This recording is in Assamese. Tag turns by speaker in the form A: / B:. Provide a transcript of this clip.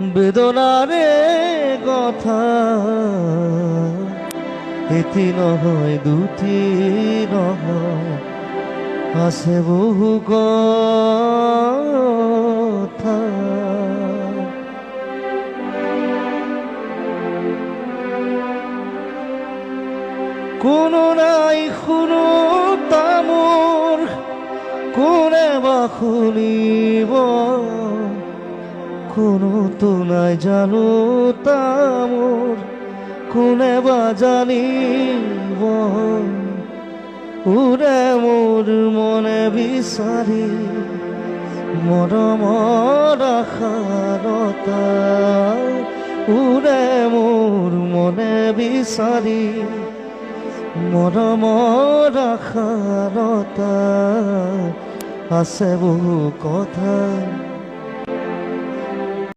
A: বেদনারে কথা এটি নহয় দুটি নহয়, আছে বহু কথা। কোনো নাই শুনো তামোৰ, কোনে বা শুনিব, কোনোতো নাই জানো তামোৰ, কোনে বা জানিব। উৰে মোৰ মনে বিচাৰি মৰমৰ আশাৰতা, উৰে মোৰ মনে বিচাৰি মৰমৰ আশাৰতা, আছে বহু কথা।